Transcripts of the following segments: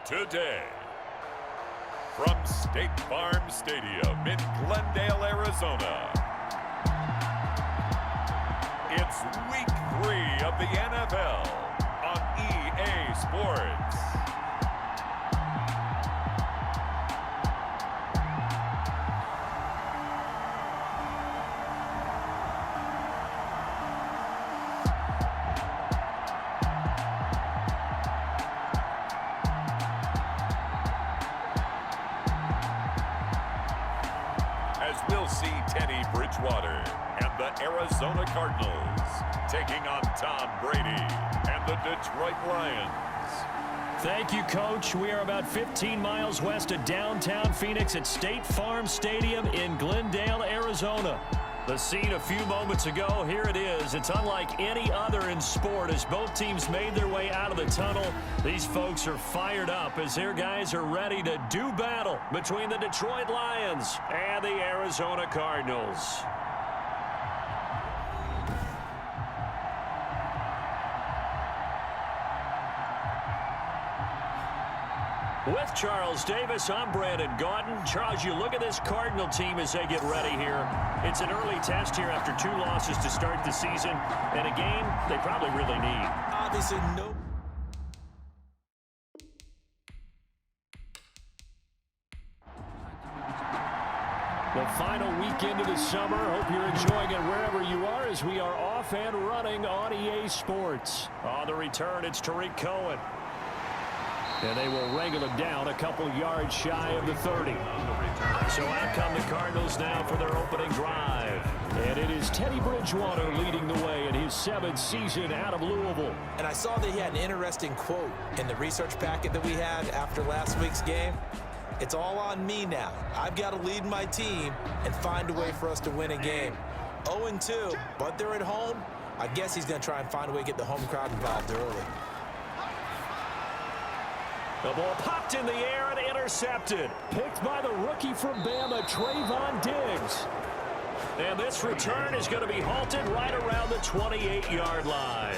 Today, from State Farm Stadium in Glendale, Arizona, it's Week 3 of the NFL on EA Sports. We'll see Teddy Bridgewater and the Arizona Cardinals taking on Tom Brady and the Detroit Lions. Thank you, Coach. We are about 15 miles west of downtown Phoenix at State Farm Stadium in Glendale, Arizona. The scene a few moments ago, here it is. It's unlike any other in sport as both teams made their way out of the tunnel. These folks are fired up as their guys are ready to do battle between the Detroit Lions and the Arizona Cardinals. With Charles Davis, I'm Brandon Gaudin. Charles, you look at this Cardinal team as they get ready here. It's an early test here after 2 losses to start the season, and a game they probably really need. Obviously, no. The final weekend of the summer. Hope you're enjoying it wherever you are as we are off and running on EA Sports. On the return, it's Tariq Cohen. And they will wrangle him down a couple yards shy of the 30. So out come the Cardinals now for their opening drive. And it is Teddy Bridgewater leading the way in his 7th season out of Louisville. And I saw that he had an interesting quote in the research packet that we had after last week's game. It's all on me now. I've got to lead my team and find a way for us to win a game. 0-2, but they're at home. I guess he's going to try and find a way to get the home crowd involved early. The ball popped in the air and intercepted. Picked by the rookie from Bama, Trayvon Diggs. And this return is going to be halted right around the 28-yard line.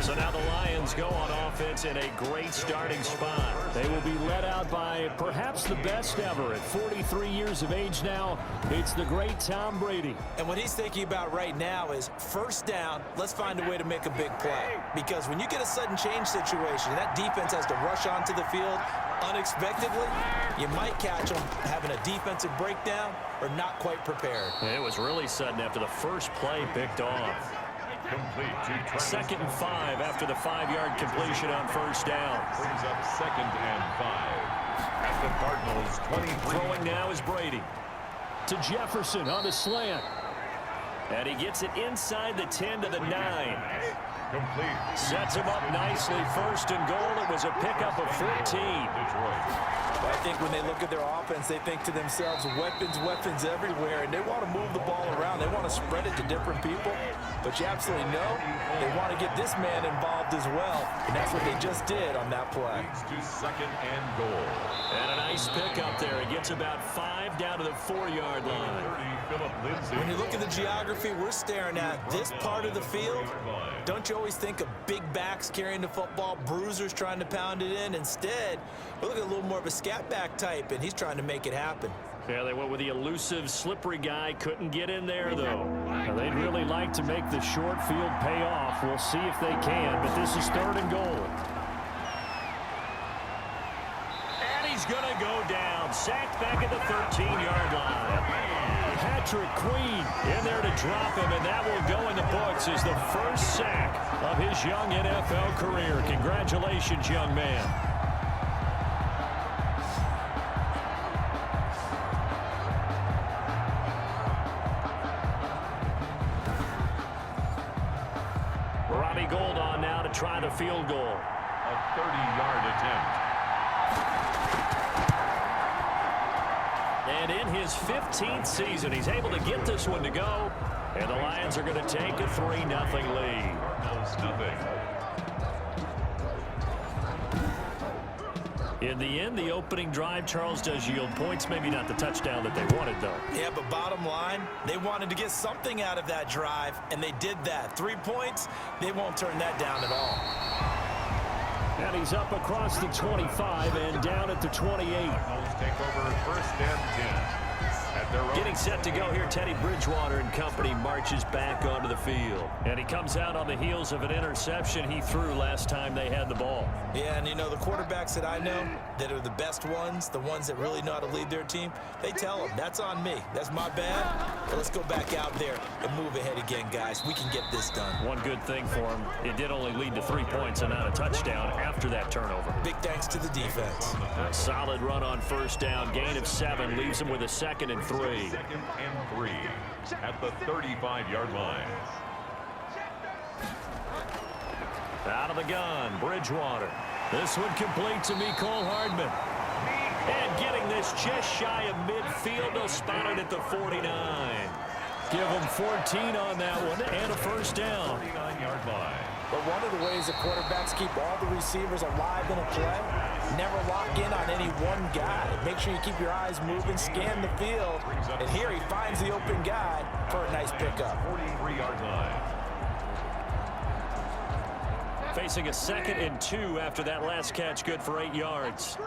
So now the Lions go on offense in a great starting spot. They will be led out by perhaps the best ever at 43 years of age now. It's the great Tom Brady. And what he's thinking about right now is first down, let's find a way to make a big play. Because when you get a sudden change situation, that defense has to rush onto the field unexpectedly, you might catch them having a defensive breakdown or not quite prepared. It was really sudden after the first play picked off. Second and 5 after the 5-yard completion on first down. Brings up 2nd and 5 at the Cardinals 23. Throwing now is Brady to Jefferson on the slant. And he gets it inside the 10 to the 9. Complete. Sets him up nicely. 1st and goal. It was a pickup of 14. Detroit. I think when they look at their offense, they think to themselves, weapons everywhere, and they want to move the ball around. They want to spread it to different people, but you absolutely know they want to get this man involved as well, and that's what they just did on that play. Leads to 2nd and goal. And a nice pickup there. He gets about 5 down to the 4-yard line. When you look at the geography we're staring at, this part of the field, don't you always think of big backs carrying the football, bruisers trying to pound it in? Instead, we're looking at a little more of a scat back type, and he's trying to make it happen. Yeah, they went with the elusive, slippery guy. Couldn't get in there, though. Now, they'd really like to make the short field pay off. We'll see if they can, but this is 3rd and goal. And he's going to go down. Sacked back at the 13-yard line. Patrick Queen in there to drop him, and that will go in the books as the first sack of his young NFL career. Congratulations, young man. Robbie Gould on now to try the field goal. A 30-yard attempt. And in his 15th season, he's able to get this one to go. And the Lions are going to take a 3-0 lead. Cardinals nothing. In the end, the opening drive, Charles, does yield points. Maybe not the touchdown that they wanted, though. Yeah, but bottom line, they wanted to get something out of that drive, and they did that. 3 points, they won't turn that down at all. And he's up across the 25 and down at the 28. Cardinals take over first and 10. Getting set to go here, Teddy Bridgewater and company marches back onto the field. And he comes out on the heels of an interception he threw last time they had the ball. Yeah, and you know, the quarterbacks that I know that are the best ones, the ones that really know how to lead their team, they tell them, that's on me. That's my bad. But let's go back out there and move ahead again, guys. We can get this done. One good thing for him, it did only lead to 3 points and not a touchdown after that turnover. Big thanks to the defense. A solid run on first down. Gain of 7 leaves him with a 2nd and 3. 2nd and 3 at the 35-yard line. Out of the gun, Bridgewater. This one complete to Mecole Hardman. And getting this just shy of midfield. They'll spot it at the 49. Give them 14 on that one and a first down. 49-yard line. But one of the ways the quarterbacks keep all the receivers alive in a play, never lock in on any one guy. Make sure you keep your eyes moving, scan the field, and here he finds the open guy for a nice pickup. 43-yard line. Facing a 2nd and 2 after that last catch, good for 8 yards.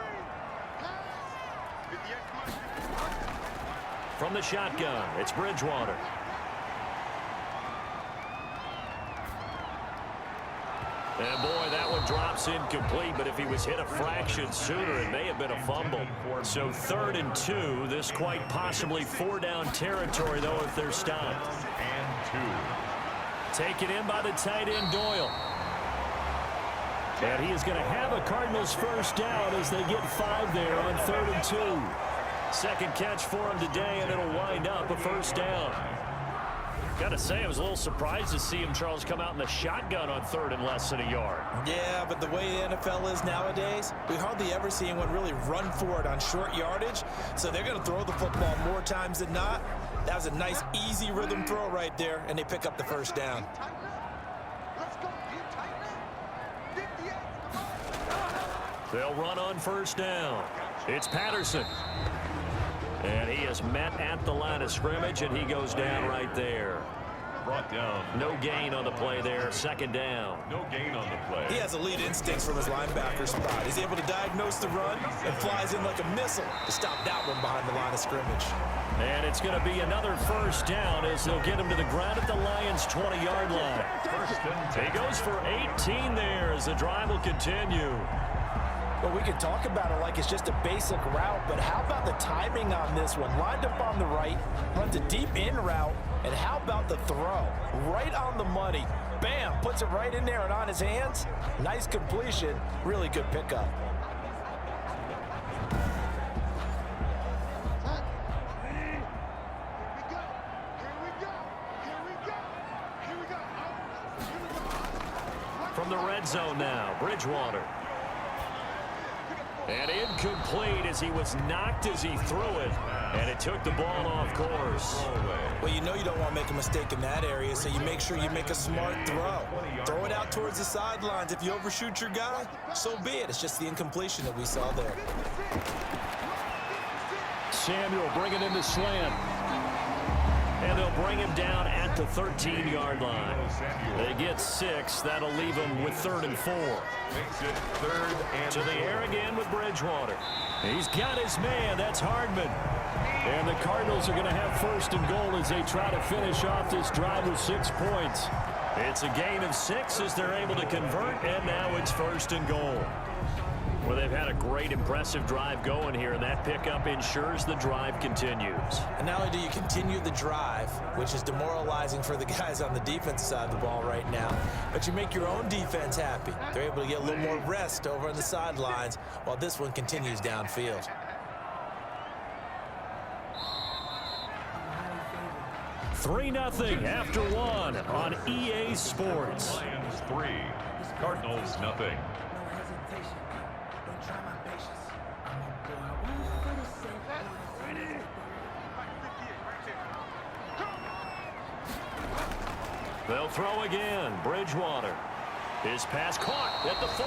From the shotgun, it's Bridgewater. And boy, that one drops incomplete, but if he was hit a fraction sooner, it may have been a fumble. So 3rd and 2, this quite possibly 4-down territory, though, if they're stopped. And 2. Taken in by the tight end, Doyle. And he is going to have a Cardinals first down as they get 5 there on 3rd and 2. 2nd catch for him today, and it'll wind up a first down. Got to say, I was a little surprised to see him, Charles, come out in the shotgun on 3rd and less than a yard. Yeah, but the way the NFL is nowadays, we hardly ever see anyone really run for it on short yardage. So they're going to throw the football more times than not. That was a nice, easy rhythm throw right there, and they pick up the first down. They'll run on first down. It's Patterson. And he is met at the line of scrimmage, and he goes down right there. Brought down. No gain on the play there. 2nd down. No gain on the play. He has elite instincts from his linebacker spot. He's able to diagnose the run and flies in like a missile to stop that one behind the line of scrimmage. And it's going to be another first down as they'll get him to the ground at the Lions' 20-yard line. First and 10. He goes for 18 there as the drive will continue. Well, we could talk about it like it's just a basic route, but how about the timing on this one? Lined up on the right, runs a deep in route, and how about the throw? Right on the money. Bam, puts it right in there and on his hands. Nice completion, really good pickup. From the red zone now, Bridgewater. And incomplete as he was knocked as he threw it. And it took the ball off course. Well, you know you don't want to make a mistake in that area, so you make sure you make a smart throw. Throw it out towards the sidelines. If you overshoot your guy, so be it. It's just the incompletion that we saw there. Samuel bringing in the slant. And they'll bring him down at the 13-yard line. They get 6. That'll leave him with 3rd and 4. Makes it 3rd and To the air again with Bridgewater. He's got his man. That's Hardman. And the Cardinals are going to have 1st and goal as they try to finish off this drive with 6 points. It's a gain of 6 as they're able to convert, and now it's 1st and goal. Well, they've had a great, impressive drive going here, and that pickup ensures the drive continues. And not only do you continue the drive, which is demoralizing for the guys on the defense side of the ball right now, but you make your own defense happy. They're able to get a little more rest over on the sidelines while this one continues downfield. Three 0 after 1 on EA Sports. Lions 3, Cardinals 0. They'll throw again. Bridgewater. His pass caught at the 4.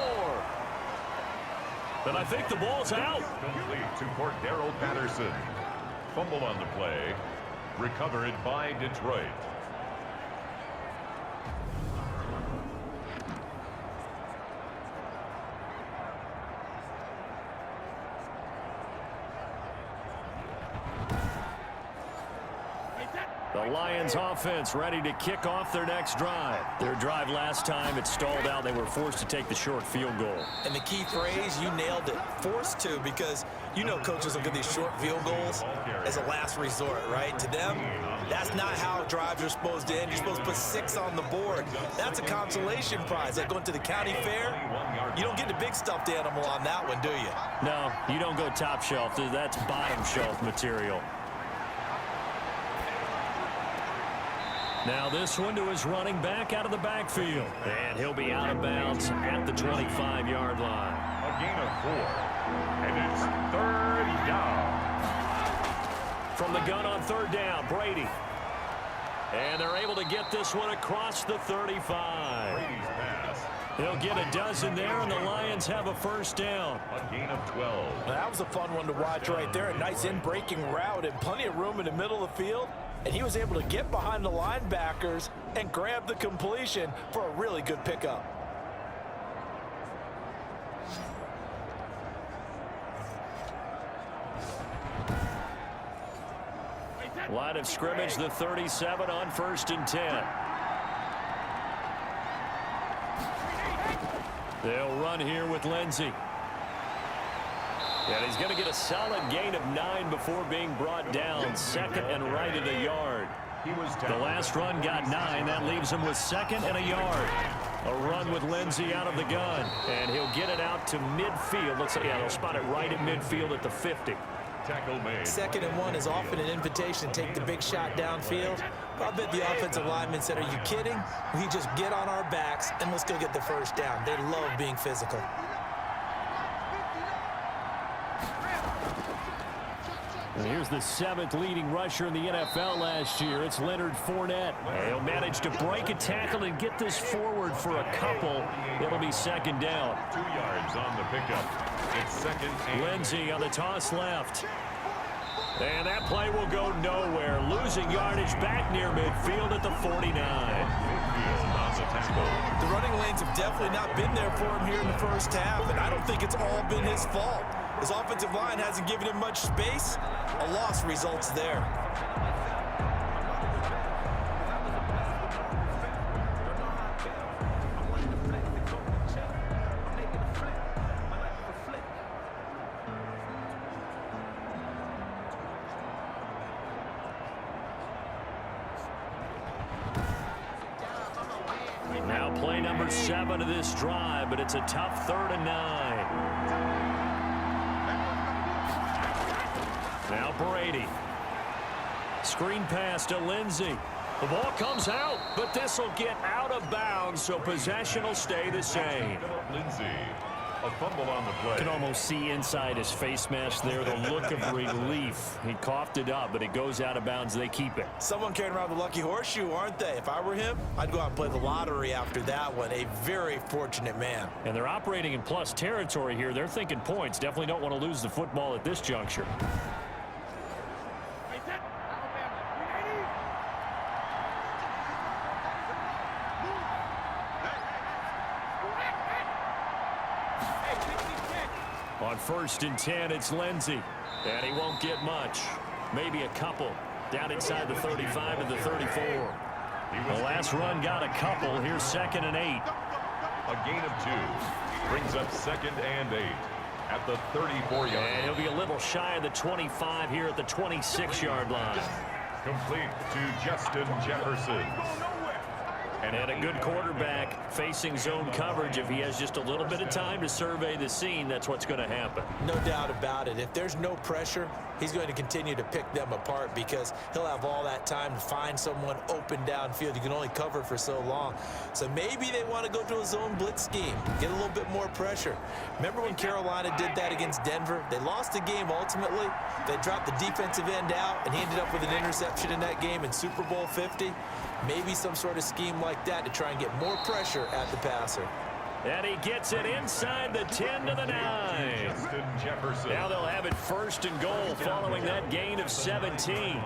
And I think the ball's out. Complete to Cordero Patterson. Fumble on the play. Recovered by Detroit. The Lions offense ready to kick off their next drive. Their drive last time, it stalled out. They were forced to take the short field goal. And the key phrase, you nailed it, forced to, because you know coaches look at these short field goals as a last resort, right? To them, that's not how drives are supposed to end. You're supposed to put 6 on the board. That's a consolation prize. Like going to the county fair, you don't get the big stuffed animal on that one, do you? No, you don't go top shelf. That's bottom shelf material. Now this one to his running back out of the backfield. And he'll be out of bounds at the 25-yard line. A gain of 4. And it's 3rd down. From the gun on 3rd down, Brady. And they're able to get this one across the 35. Brady's pass. They'll get a dozen there, and the Lions have a 1st down. A gain of 12. That was a fun one to watch right there. A nice in-breaking route and plenty of room in the middle of the field. And he was able to get behind the linebackers and grab the completion for a really good pickup. Line of scrimmage, the 37 on 1st and 10. They'll run here with Lindsey. And he's going to get a solid gain of 9 before being brought down. 2nd and right at a yard. The last run got 9. That leaves him with 2nd and a yard. A run with Lindsey out of the gun. And he'll get it out to midfield. Looks like, yeah, they'll spot it right at midfield at the 50. Tackle made. 2nd and 1 is often an invitation to take the big shot downfield. But I bet the offensive linemen said, are you kidding? We just get on our backs and let's go get the 1st down. They love being physical. And here's the 7th leading rusher in the NFL last year. It's Leonard Fournette. He'll manage to break a tackle and get this forward for a couple. It'll be 2nd down. 2 yards on the pickup. It's 2nd and Lindsey on the toss left. And that play will go nowhere. Losing yardage back near midfield at the 49. The running lanes have definitely not been there for him here in the 1st half, and I don't think it's all been his fault. His offensive line hasn't given him much space. A loss results there. Now play number 7 of this drive, but it's a tough 3rd and 9. Now Brady. Screen pass to Lindsey. The ball comes out, but this will get out of bounds, so possession will stay the same. Lindsey. A fumble on the play. You can almost see inside his face mask there the look of relief. He coughed it up, but it goes out of bounds. They keep it. Someone carrying around the lucky horseshoe, aren't they? If I were him, I'd go out and play the lottery after that one. A very fortunate man. And they're operating in plus territory here. They're thinking points. Definitely don't want to lose the football at this juncture. On 1st and 10, it's Lindsey. And he won't get much. Maybe a couple. Down inside the 35 and the 34. The last run got a couple. Here's 2nd and 8. A gain of 2. Brings up 2nd and 8 at the 34-yard. And he'll be a little shy of the 25 here at the 26-yard line. Complete to Justin Jefferson. And a good quarterback facing zone coverage. If he has just a little bit of time to survey the scene, that's what's going to happen. No doubt about it. If there's no pressure, he's going to continue to pick them apart because he'll have all that time to find someone open downfield. You can only cover for so long. So maybe they want to go to a zone blitz scheme, get a little bit more pressure. Remember when Carolina did that against Denver? They lost the game ultimately. They dropped the defensive end out, and he ended up with an interception in that game in Super Bowl 50. Maybe some sort of scheme like that to try and get more pressure at the passer. And he gets it inside the 10 to the 9. Justin Jefferson. Now they'll have it 1st and goal following that gain of 17.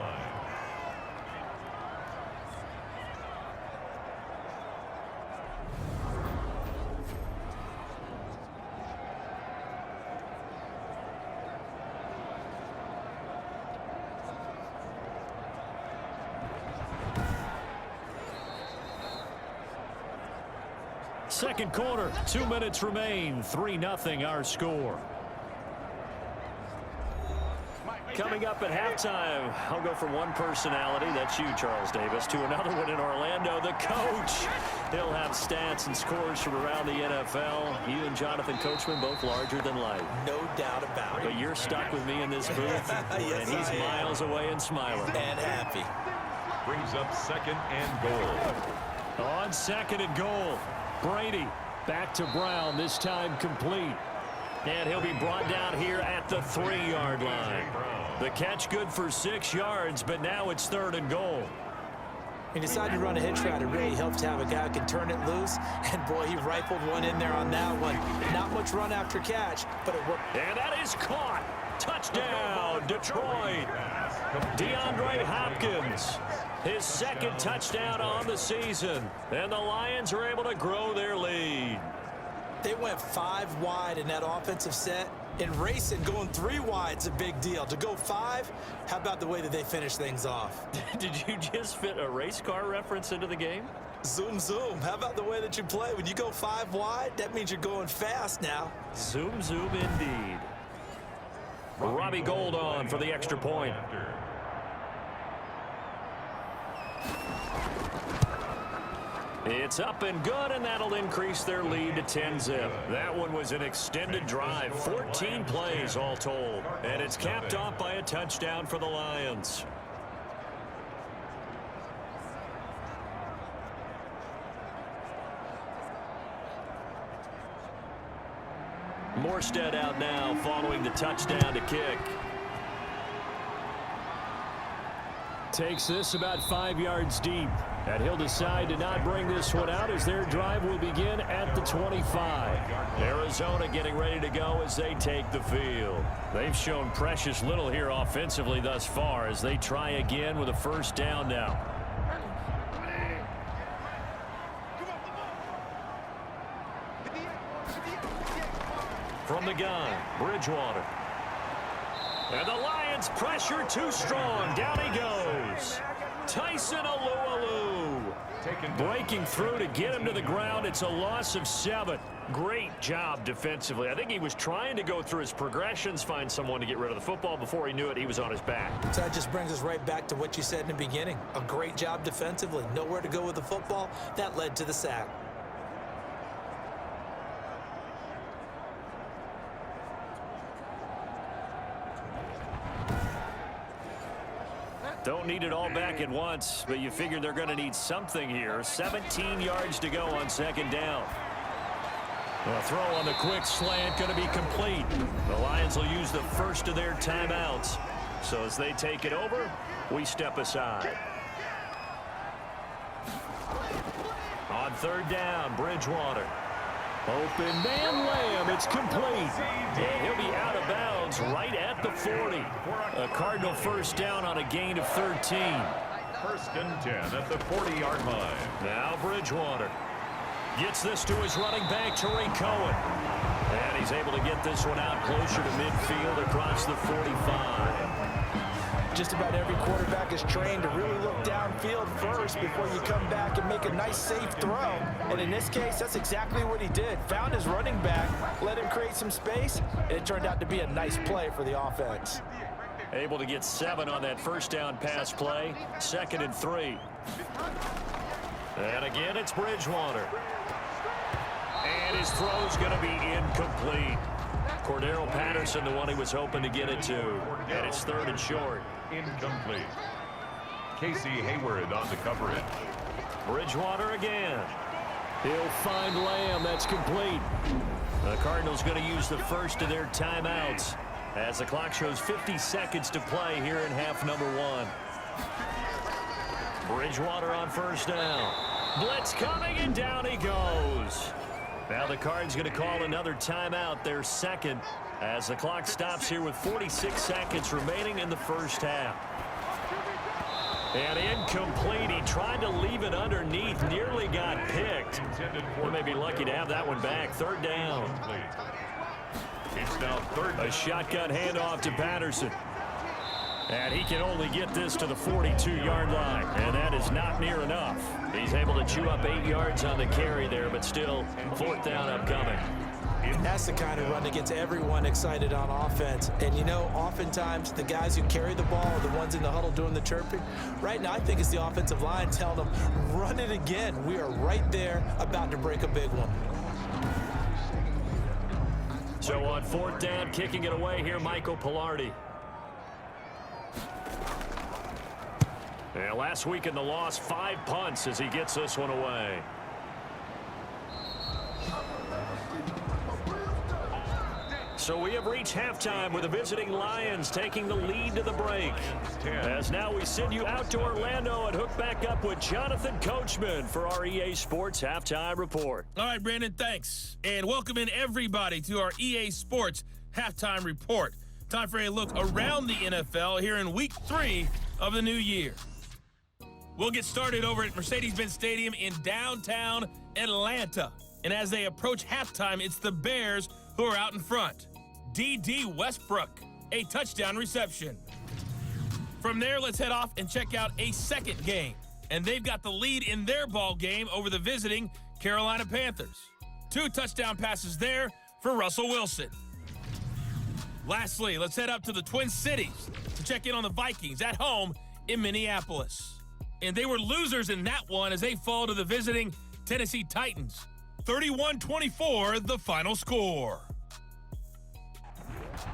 Second quarter, 2 minutes remain. 3-0 our score. Coming up at halftime, I'll go from one personality, that's you, Charles Davis, to another one in Orlando, the coach. He'll have stats and scores from around the NFL. You and Jonathan Coachman both larger than life. No doubt about it. But you're stuck with me in this booth, yes, and he's miles away and smiling. And happy. Brings up 2nd and goal. On 2nd and goal, Brady back to Brown, this time complete. And he'll be brought down here at the 3-yard line. The catch good for 6 yards, but now it's 3rd and goal. He decided to run a hitch route. It really helps to have a guy who can turn it loose. And, boy, he rifled one in there on that one. Not much run after catch, but it worked. And that is caught. Touchdown, Detroit. DeAndre Hopkins, his 2nd touchdown on the season. And the Lions are able to grow their lead. They went 5 wide in that offensive set. In racing, going 3 wide is a big deal. To go 5, how about the way that they finish things off? Did you just fit a race car reference into the game? Zoom, zoom. How about the way that you play? When you go 5 wide, that means you're going fast now. Zoom, zoom indeed. Robbie Gould on for the extra point. It's up and good, and that'll increase their lead to 10-zip. That one was an extended drive, 14 plays all told. And it's capped off by a touchdown for the Lions. Morstead out now following the touchdown to kick. Takes this about 5 yards deep. And he'll decide to not bring this one out as their drive will begin at the 25. Arizona getting ready to go as they take the field. They've shown precious little here offensively thus far as they try again with a 1st down now. From the gun, Bridgewater. And the Lions pressure too strong. Down he goes. Tyson Alualu breaking through to get him to the ground. It's a loss of 7. Great job defensively. I think he was trying to go through his progressions, find someone to get rid of the football. Before he knew it, he was on his back. So that just brings us right back to what you said in the beginning. A great job defensively. Nowhere to go with the football. That led to the sack. Don't need it all back at once, but you figure they're going to need something here. 17 yards to go on 2nd down. A throw on the quick slant going to be complete. The Lions will use the first of their timeouts. So as they take it over, we step aside. On 3rd down, Bridgewater. Open man Lamb, it's complete. And he'll be out of bounds right at the 40. A Cardinal 1st down on a gain of 13. 1st and 10 at the 40-yard line. Now Bridgewater gets this to his running back, Tariq Cohen. And he's able to get this one out closer to midfield across the 45. Just about every quarterback is trained to really look downfield first before you come back and make a nice, safe throw. And in this case, that's exactly what he did. Found his running back, let him create some space, and it turned out to be a nice play for the offense. Able to get 7 on that 1st down pass play. 2nd and 3. And again, it's Bridgewater. And his throw's going to be incomplete. Cordero Patterson, the one he was hoping to get it to. And it's 3rd and short. Incomplete. Casey Hayward on the coverage. Bridgewater again. He'll find Lamb. That's complete. The Cardinals going to use the first of their timeouts as the clock shows 50 seconds to play here in half number 1. Bridgewater on 1st down. Blitz coming, and down he goes. Now the Cards going to call another timeout, their 2nd, as the clock stops here with 46 seconds remaining in the 1st half. And incomplete. He tried to leave it underneath, nearly got picked. We may be lucky to have that one back. 3rd down. It's now 3rd. A shotgun handoff to Patterson. And he can only get this to the 42-yard line, and that is not near enough. He's able to chew up 8 yards on the carry there, but still 4th down upcoming. And that's the kind of run that gets everyone excited on offense. And, you know, oftentimes the guys who carry the ball are the ones in the huddle doing the chirping. Right now, I think it's the offensive line telling them, run it again. We are right there about to break a big one. So on 4th down, kicking it away here, Michael Pilardi. And last week in the loss, 5 punts as he gets this one away. So we have reached halftime with the visiting Lions taking the lead to the break. As now we send you out to Orlando and hook back up with Jonathan Coachman for our EA Sports Halftime Report. All right, Brandon, thanks. And welcome in everybody to our EA Sports Halftime Report. Time for a look around the NFL here in Week 3 of the new year. We'll get started over at Mercedes-Benz Stadium in downtown Atlanta. And as they approach halftime, it's the Bears who are out in front. D.D. Westbrook, a touchdown reception. From there, let's head off and check out a second game. And they've got the lead in their ball game over the visiting Carolina Panthers. 2 touchdown passes there for Russell Wilson. Lastly, let's head up to the Twin Cities to check in on the Vikings at home in Minneapolis. And they were losers in that one as they fall to the visiting Tennessee Titans. 31-24, the final score.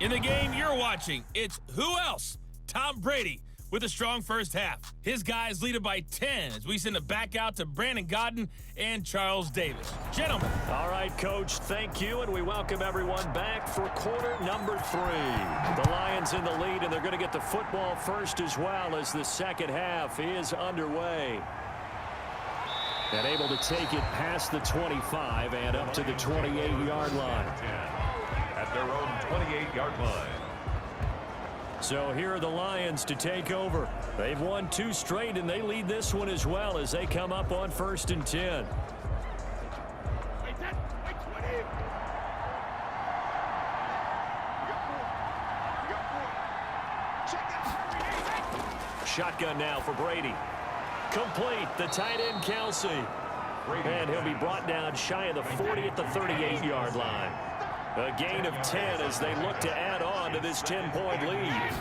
In the game you're watching, it's who else? Tom Brady with a strong first half. His guys lead it by 10 as we send it back out to Brandon Godden and Charles Davis. Gentlemen. All right, Coach, thank you, and we welcome everyone back for quarter number 3. The Lions in the lead, and they're going to get the football first as well as the second half is underway. And able to take it past the 25 and up to the 28-yard line. At their own 28-yard line. So here are the Lions to take over. They've won 2 straight, and they lead this one as well as they come up on 1st and 10. Shotgun now for Brady. Complete, the tight end Kelsey. And he'll be brought down shy of the 40 at the 38-yard line. A gain of 10 as they look to add on to this 10-point lead.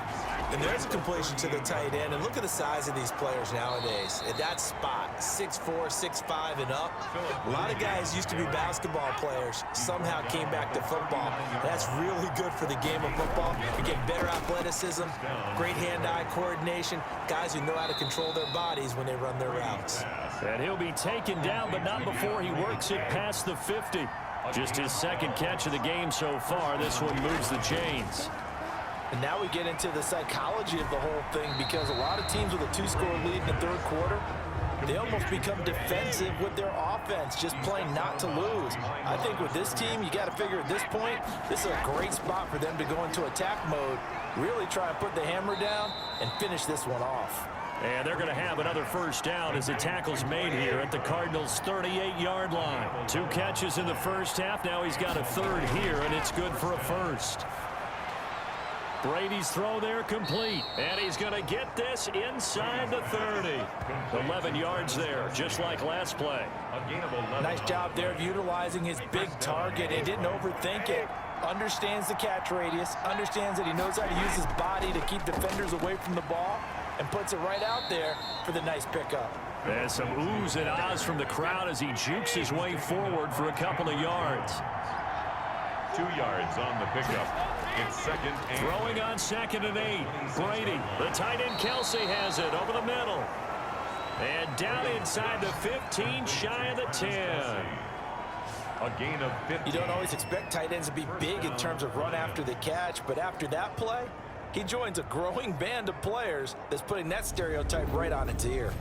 And there's a completion to the tight end. And look at the size of these players nowadays. At that spot, 6'4", 6'5", and up. A lot of guys used to be basketball players, somehow came back to football. That's really good for the game of football. You get better athleticism, great hand-eye coordination, guys who know how to control their bodies when they run their routes. And he'll be taken down, but not before he works it past the 50. Just his second catch of the game so far. This one moves the chains. And now we get into the psychology of the whole thing, because a lot of teams with a 2-score lead in the third quarter, they almost become defensive with their offense, just playing not to lose. I think with this team, you got to figure at this point, this is a great spot for them to go into attack mode, really try and put the hammer down and finish this one off. And they're going to have another first down as the tackle's made here at the Cardinals' 38-yard line. 2 catches in the first half. Now he's got a third here, and it's good for a first. Brady's throw there complete. And he's going to get this inside the 30. 11 yards there, just like last play. Nice job there of utilizing his big target. He didn't overthink it. Understands the catch radius. Understands that he knows how to use his body to keep defenders away from the ball. And puts it right out there for the nice pickup. There's some oohs and ahs from the crowd as he jukes his way forward for a couple of yards. 2 yards on the pickup. It's 2nd and... Throwing on 2nd and 8. Brady, the tight end Kelsey has it over the middle. And down inside the 15, shy of the 10. A gain of 15. You don't always expect tight ends to be big in terms of run after the catch, but after that play, he joins a growing band of players that's putting that stereotype right on its ear.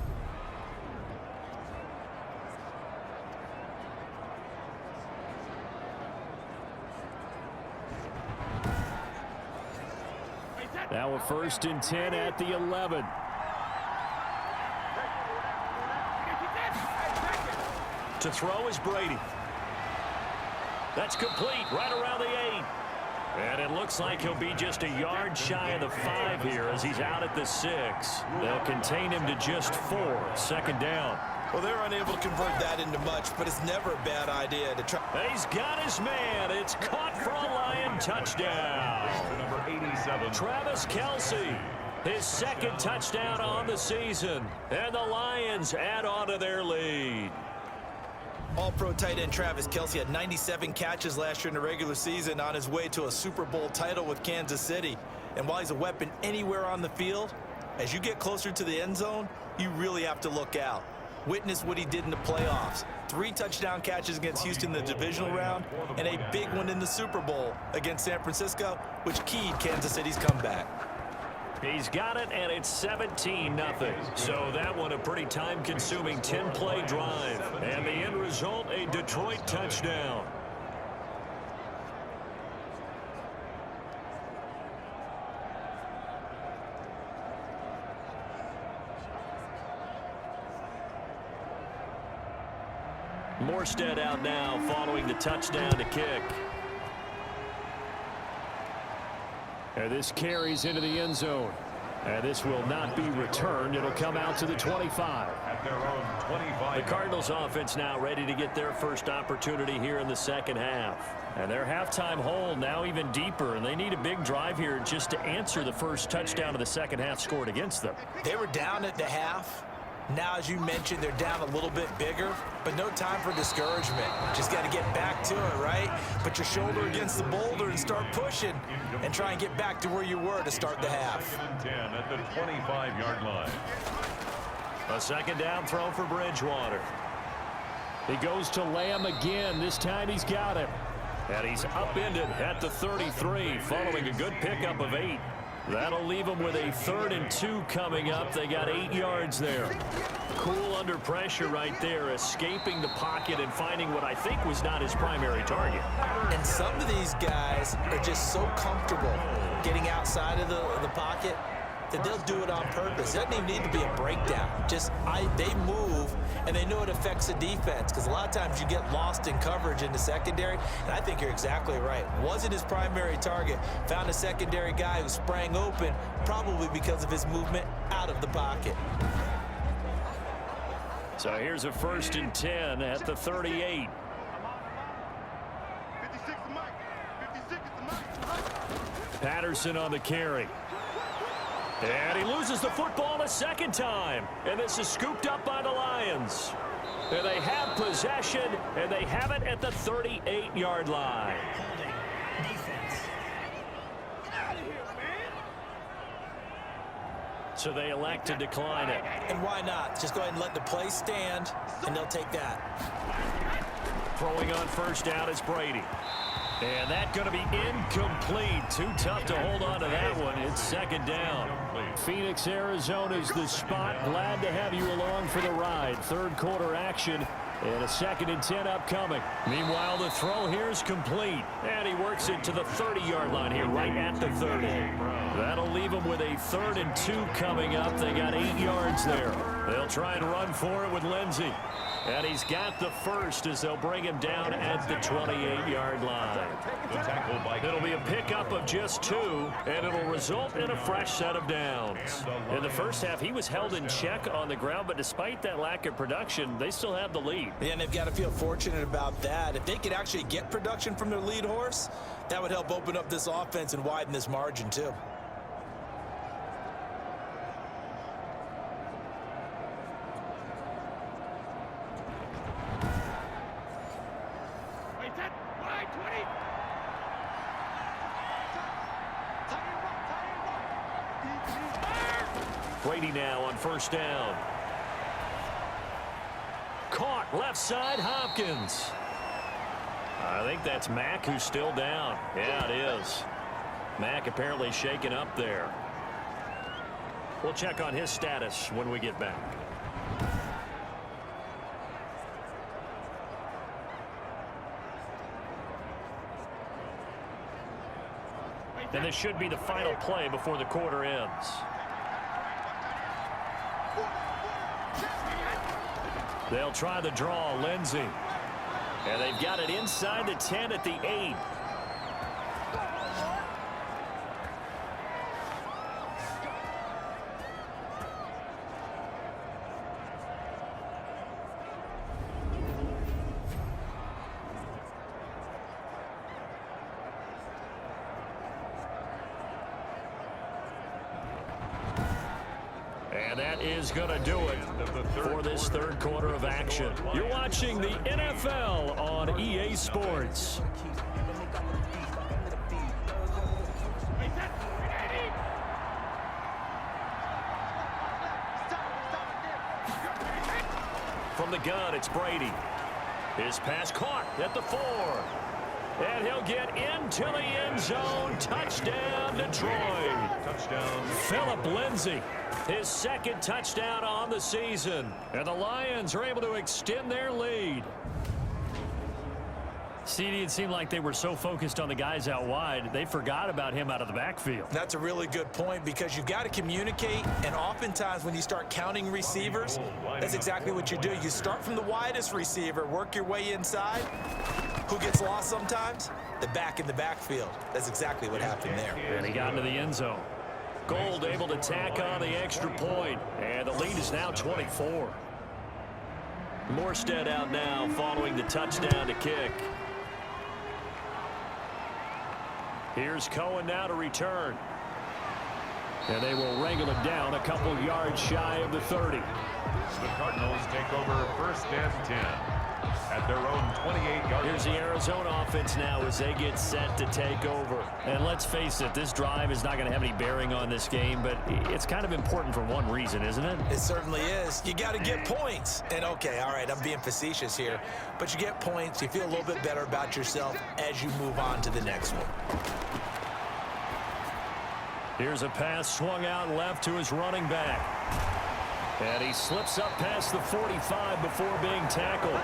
Now a 1st and 10 at the 11. To throw is Brady. That's complete right around the 8. And it looks like he'll be just a yard shy of the 5 here as he's out at the 6. They'll contain him to just 4. Second down. Well, they're unable to convert that into much, but it's never a bad idea to try. He's got his man. It's caught for a Lion touchdown. Number 87. Travis Kelce, his second touchdown on the season. And the Lions add on to their lead. All-pro tight end Travis Kelce had 97 catches last year in the regular season on his way to a Super Bowl title with Kansas City. And while he's a weapon anywhere on the field, as you get closer to the end zone, you really have to look out. Witness what he did in the playoffs. 3 touchdown catches against Houston in the divisional round, and a big one in the Super Bowl against San Francisco, which keyed Kansas City's comeback. He's got it, and it's 17-0. So that one a pretty time-consuming 10-play drive. And the end result, a Detroit touchdown. Morstead out now following the touchdown to kick. And this carries into the end zone. And this will not be returned. It'll come out to the 25. At their own 25. The Cardinals offense now ready to get their first opportunity here in the second half. And their halftime hole now even deeper. And they need a big drive here just to answer the first touchdown of the second half scored against them. They were down at the half. Now, as you mentioned, they're down a little bit bigger, but no time for discouragement. Just got to get back to it, right? Put your shoulder against the boulder and start pushing and try and get back to where you were to start the half. 10 at the 25-yard line. A second down throw for Bridgewater. He goes to Lamb again. This time he's got it. And he's upended at the 33 following a good pickup of 8. That'll leave them with a 3rd and 2 coming up. They got 8 yards there. Cool under pressure right there, escaping the pocket and finding what I think was not his primary target. And some of these guys are just so comfortable getting outside of the pocket that they'll do it on purpose. It doesn't even need to be a breakdown. Just they move, and they know it affects the defense, because a lot of times you get lost in coverage in the secondary, and I think you're exactly right. Wasn't his primary target. Found a secondary guy who sprang open, probably because of his movement out of the pocket. So here's a 1st and 10 at the 38. Patterson on the carry. And he loses the football a second time. And this is scooped up by the Lions. And they have possession, and they have it at the 38-yard line. So they elect to decline it. And why not? Just go ahead and let the play stand, and they'll take that. Throwing on first down is Brady. And that's going to be incomplete. Too tough to hold on to that one. It's second down. Phoenix, Arizona is the spot. Glad to have you along for the ride. Third quarter action and a 2nd and 10 upcoming. Meanwhile, the throw here is complete. And he works it to the 30-yard line here, right at the 30. That'll leave him with a 3rd and 2 coming up. They got 8 yards there. They'll try and run for it with Lindsey. And he's got the first as they'll bring him down at the 28-yard line. It'll be a pickup of just 2, and it'll result in a fresh set of downs. In the first half, he was held in check on the ground, but despite that lack of production, they still have the lead. Yeah, and they've got to feel fortunate about that. If they could actually get production from their lead horse, that would help open up this offense and widen this margin, too. Brady now on first down. Caught left side, Hopkins. I think that's Mack who's still down. Yeah, it is. Mack apparently shaken up there. We'll check on his status when we get back. And this should be the final play before the quarter ends. They'll try the draw, Lindsey. And they've got it inside the 10 at the 8. And that is going to do it for this third quarter of action. You're watching the NFL on EA Sports. From the gun, it's Brady. His pass caught at the 4. And he'll get into the end zone. Touchdown, Detroit. Touchdown. Philip Lindsay, his second touchdown on the season. And the Lions are able to extend their lead. CD, it seemed like they were so focused on the guys out wide, they forgot about him out of the backfield. That's a really good point because you've got to communicate, and oftentimes when you start counting receivers, that's exactly what you do. You start from the widest receiver, work your way inside. Who gets lost sometimes? The back in the backfield. That's exactly what happened there. And he got into the end zone. Gold able to tack on the extra point, and the lead is now 24. Morstead out now following the touchdown to kick. Here's Cohen now to return. And they will wrangle it down a couple yards shy of the 30. The Cardinals take over first and 10 at their own 28-yard line. Here's the Arizona offense now as they get set to take over. And let's face it, this drive is not going to have any bearing on this game, but it's kind of important for one reason, isn't it? It certainly is. You got to get points. And okay, all right, I'm being facetious here, but you get points, you feel a little bit better about yourself as you move on to the next one. Here's a pass swung out left to his running back. And he slips up past the 45 before being tackled.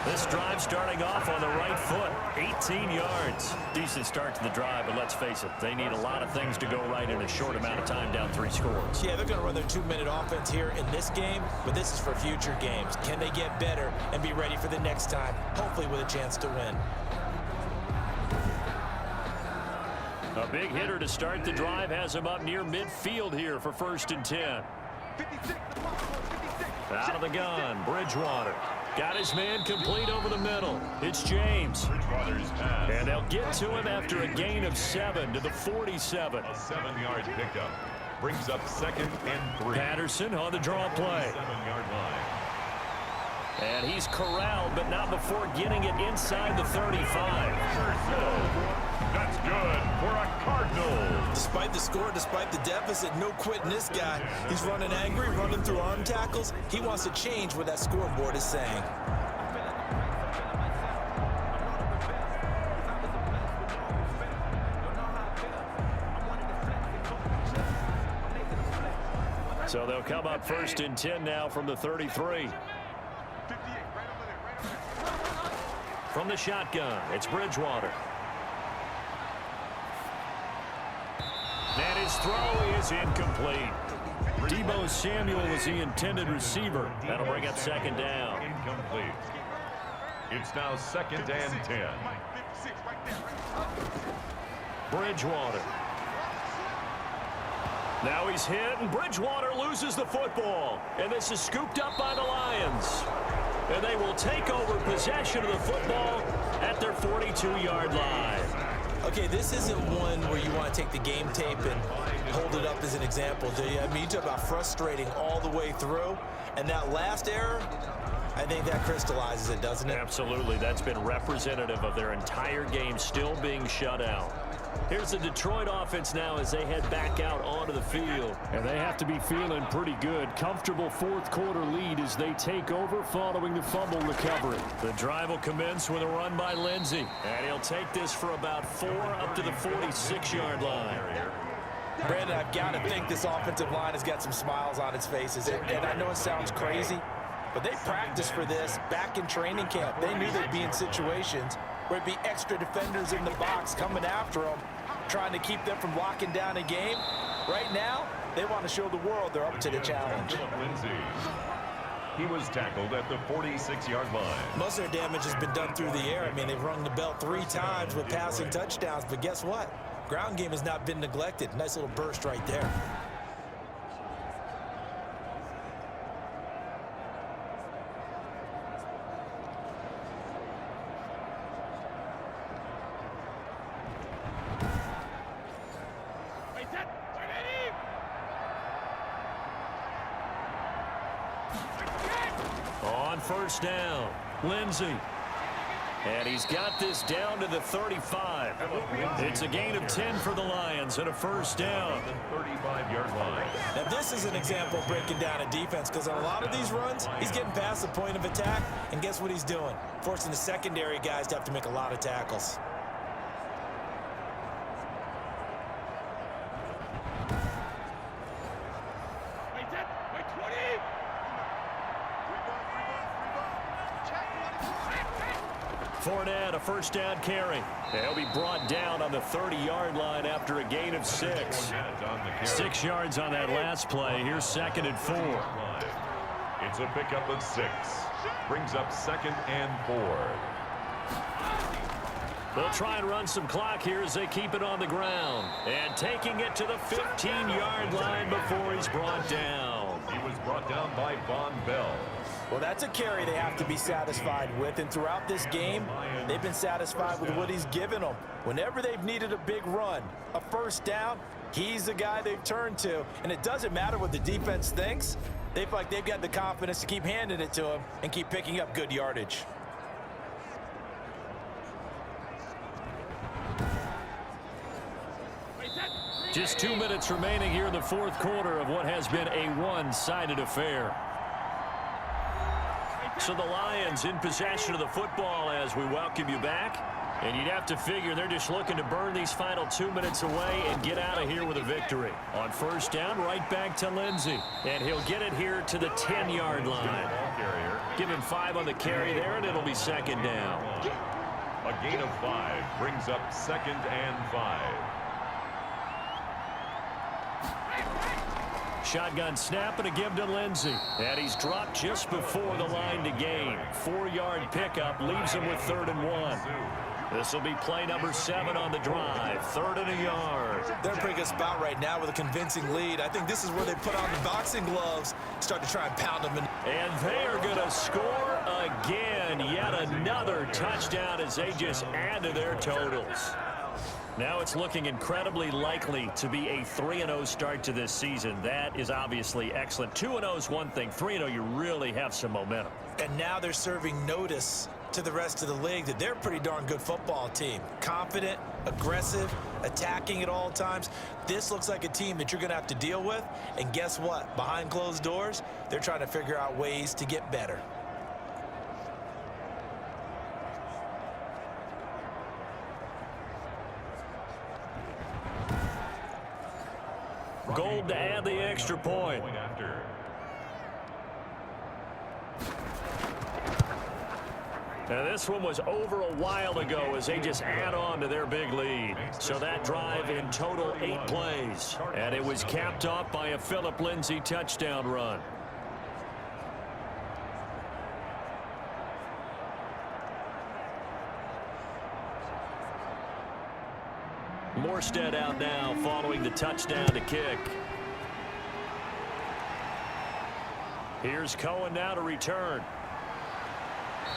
This drive starting off on the right foot, 18 yards. Decent start to the drive, but let's face it, they need a lot of things to go right in a short amount of time down 3 scores. Yeah, they're going to run their 2-minute offense here in this game, but this is for future games. Can they get better and be ready for the next time, hopefully with a chance to win? A big hitter to start the drive has him up near midfield here for first and 10. Out of the gun, Bridgewater. Got his man complete over the middle. It's James. And they'll get to him after a gain of 7 to the 47. A 7-yard pickup brings up second and 3. Patterson on the draw play. 7-yard line. And he's corralled, but not before getting it inside the 35. That's good for a Cardinal. Despite the score, despite the deficit, no quitting this guy. He's running angry, running through arm tackles. He wants to change what that scoreboard is saying. So they'll come up first and 10 now from the 33. From the shotgun, it's Bridgewater. And his throw is incomplete. Deebo Samuel was the intended receiver. That'll bring up second down. Incomplete. It's now second and 10. Bridgewater. Now he's hit, and Bridgewater loses the football. And this is scooped up by the Lions. And they will take over possession of the football at their 42-yard line. Okay, this isn't one where you want to take the game tape and hold it up as an example, do you? I mean, you talk about frustrating all the way through. And that last error, I think that crystallizes it, doesn't it? Absolutely. That's been representative of their entire game still being shut out. Here's the Detroit offense now as they head back out onto the field. And they have to be feeling pretty good. Comfortable fourth quarter lead as they take over following the fumble recovery. The drive will commence with a run by Lindsay. And he'll take this for about 4 up to the 46-yard line. Brandon, I've got to think this offensive line has got some smiles on its faces. And I know it sounds crazy, but they practiced for this back in training camp. They knew they'd be in situations where it'd be extra defenders in the box coming after them, trying to keep them from locking down a game. Right now, they want to show the world they're up to the challenge. He was tackled at the 46-yard line. Most of their damage has been done through the air. I mean, they've rung the bell 3 times with passing touchdowns, but guess what? Ground game has not been neglected. Nice little burst right there. first down. Lindsey. And he's got this down to the 35. It's a gain of 10 for the Lions and a first down. 35-yard line. Now, this is an example of breaking down a defense because on a lot of these runs, he's getting past the point of attack, and guess what he's doing? Forcing the secondary guys to have to make a lot of tackles. Fournette, a first down carry. He'll be brought down on the 30-yard line after a gain of 6. 6 yards on that last play. Here's 2nd and 4. It's a pickup of 6. Brings up 2nd and 4. They'll try and run some clock here as they keep it on the ground. And taking it to the 15-yard line before he's brought down. He was brought down by Von Bell. Well, that's a carry they have to be satisfied with, and throughout this game, they've been satisfied with what he's given them. Whenever they've needed a big run, a first down, he's the guy they've turned to, and it doesn't matter what the defense thinks. They feel like they've got the confidence to keep handing it to him and keep picking up good yardage. Just 2 minutes remaining here in the fourth quarter of what has been a one-sided affair. So the Lions in possession of the football as we welcome you back. And you'd have to figure they're just looking to burn these final 2 minutes away and get out of here with a victory. On first down, right back to Lindsey. And he'll get it here to the 10-yard line. Give him 5 on the carry there, and it'll be 2nd down. A gain of 5 brings up 2nd and 5. Shotgun snap and a give to Lindsey. And he's dropped just before the line to gain. 4-yard pickup leaves him with 3rd and 1. This will be play number 7 on the drive. 3rd and a yard. They're in a pretty good spot right now with a convincing lead. I think this is where they put on the boxing gloves, start to try and pound them. And they are going to score again. Yet another touchdown as they just add to their totals. Now it's looking incredibly likely to be a 3-0 start to this season. That is obviously excellent. 2-0 is one thing. 3-0, you really have some momentum. And now they're serving notice to the rest of the league that they're a pretty darn good football team. Confident, aggressive, attacking at all times. This looks like a team that you're going to have to deal with. And guess what? Behind closed doors, they're trying to figure out ways to get better. Gold to add the extra point. Now this one was over a while ago as they just add on to their big lead. So that drive in total 8 plays. And it was capped off by a Phillip Lindsay touchdown run. Morstead out now following the touchdown to kick. Here's Cohen now to return.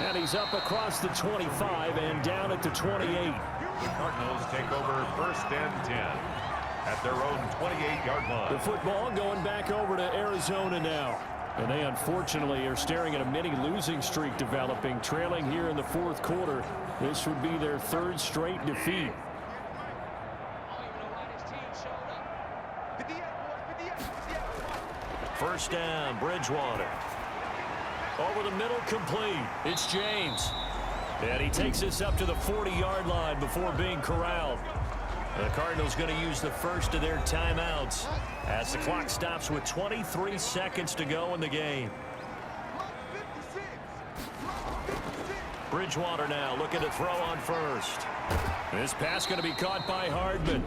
And he's up across the 25 and down at the 28. The Cardinals take over 1st and 10 at their own 28-yard line. The football going back over to Arizona now. And they unfortunately are staring at a mini losing streak developing, trailing here in the fourth quarter. This would be their 3rd straight defeat. First down, Bridgewater. Over the middle, complete. It's James. And he takes this up to the 40-yard line before being corralled. The Cardinals going to use the first of their timeouts as the clock stops with 23 seconds to go in the game. Bridgewater now looking to throw on first. This pass going to be caught by Hardman.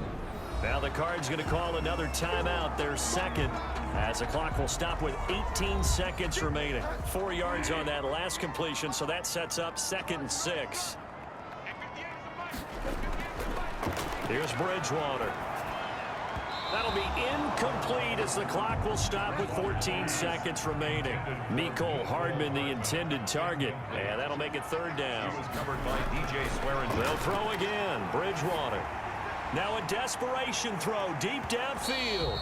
Now the Cards going to call another timeout, their 2nd, as the clock will stop with 18 seconds remaining. 4 yards on that last completion, so that sets up 2nd and 6. Here's Bridgewater. That'll be incomplete as the clock will stop with 14 seconds remaining. Mecole Hardman, the intended target, and that'll make it 3rd down. He was covered by DJ Swearinger. They'll throw again. Bridgewater. Now a desperation throw deep downfield.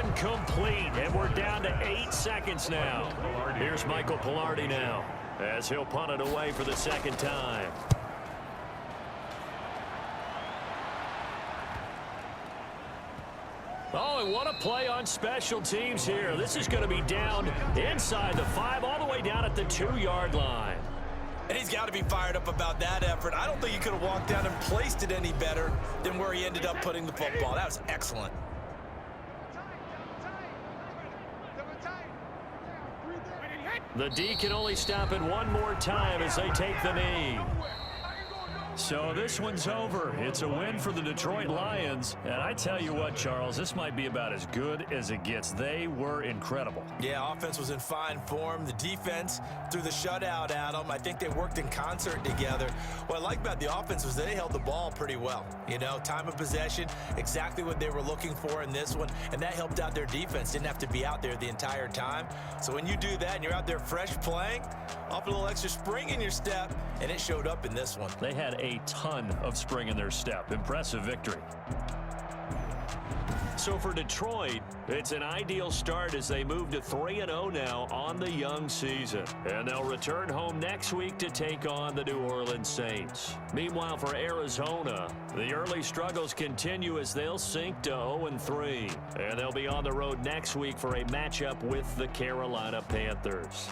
Incomplete. And we're down to 8 seconds now. Here's Michael Pilardi now as he'll punt it away for the second time. Oh, and what a play on special teams here. This is going to be down inside the 5, all the way down at the 2-yard line. And he's got to be fired up about that effort. I don't think he could have walked down and placed it any better than where he ended up putting the football. That was excellent. The D can only stop it one more time as they take the knee. So this one's over. It's a win for the Detroit Lions. And I tell you what, Charles, this might be about as good as it gets. They were incredible. Yeah, offense was in fine form. The defense threw the shutout at them. I think they worked in concert together. What I like about the offense was they held the ball pretty well. You know, time of possession, exactly what they were looking for in this one. And that helped out their defense. Didn't have to be out there the entire time. So when you do that and you're out there fresh playing, off a little extra spring in your step, and it showed up in this one. They had a ton of spring in their step. Impressive victory. So for Detroit, it's an ideal start as they move to 3-0 now on the young season. And they'll return home next week to take on the New Orleans Saints. Meanwhile, for Arizona, the early struggles continue as they'll sink to 0-3. And they'll be on the road next week for a matchup with the Carolina Panthers.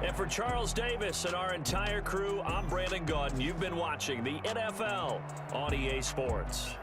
And for Charles Davis and our entire crew, I'm Brandon Gaudin. You've been watching the NFL on EA Sports.